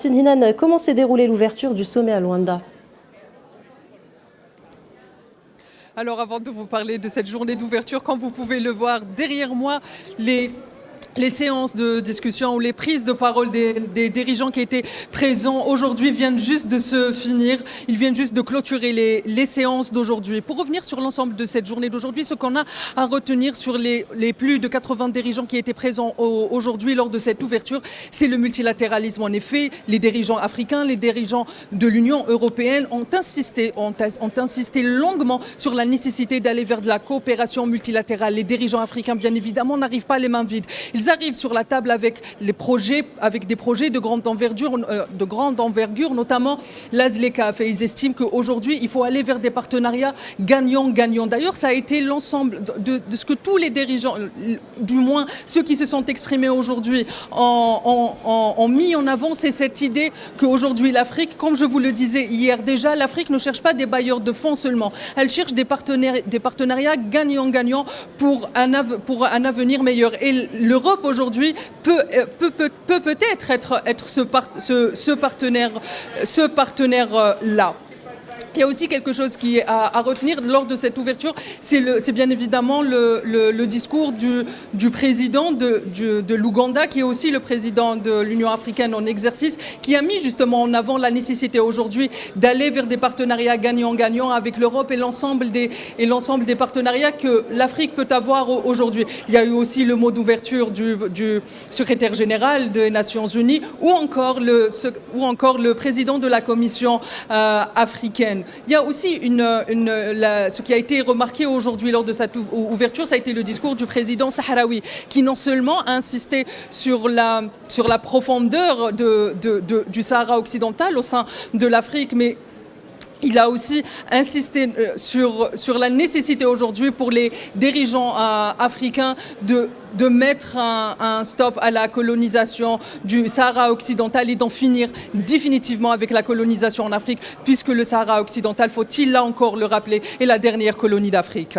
Tinhinan, comment s'est déroulée l'ouverture du sommet à Luanda? Alors avant de vous parler de cette journée d'ouverture, comme vous pouvez le voir derrière moi, les séances de discussion ou les prises de parole des dirigeants qui étaient présents aujourd'hui viennent juste de se finir. Ils viennent juste de clôturer les séances d'aujourd'hui. Pour revenir sur l'ensemble de cette journée d'aujourd'hui, ce qu'on a à retenir sur les plus de 80 dirigeants qui étaient présents aujourd'hui lors de cette ouverture, c'est le multilatéralisme. En effet, les dirigeants africains, les dirigeants de l'Union européenne ont insisté longuement sur la nécessité d'aller vers de la coopération multilatérale. Les dirigeants africains, bien évidemment, n'arrivent pas les mains vides. Ils arrivent sur la table avec des projets de grande envergure, notamment l'ASLECAF. Et ils estiment qu'aujourd'hui, il faut aller vers des partenariats gagnant-gagnant. D'ailleurs, ça a été l'ensemble de ce que tous les dirigeants, du moins ceux qui se sont exprimés aujourd'hui, ont mis en avant, c'est cette idée qu'aujourd'hui l'Afrique, comme je vous le disais hier déjà, l'Afrique ne cherche pas des bailleurs de fonds seulement. Elle cherche des partenariats gagnant-gagnant pour un avenir meilleur. Et l'Europe aujourd'hui peut peut-être être ce partenaire-là. Il y a aussi quelque chose qui est à retenir lors de cette ouverture, c'est bien évidemment le discours du président de l'Ouganda, qui est aussi le président de l'Union africaine en exercice, qui a mis justement en avant la nécessité aujourd'hui d'aller vers des partenariats gagnant-gagnant avec l'Europe et l'ensemble des partenariats que l'Afrique peut avoir aujourd'hui. Il y a eu aussi le mot d'ouverture du secrétaire général des Nations Unies ou encore le président de la Commission africaine. Il y a aussi ce qui a été remarqué aujourd'hui lors de cette ouverture, ça a été le discours du président sahraoui, qui non seulement a insisté sur la profondeur du Sahara occidental au sein de l'Afrique, mais il a aussi insisté sur la nécessité aujourd'hui pour les dirigeants africains de mettre un stop à la colonisation du Sahara occidental et d'en finir définitivement avec la colonisation en Afrique, puisque le Sahara occidental, faut-il là encore le rappeler, est la dernière colonie d'Afrique.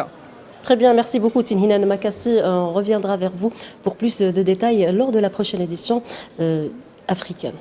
Très bien, merci beaucoup Tinhinan Makassi. On reviendra vers vous pour plus de détails lors de la prochaine édition africaine.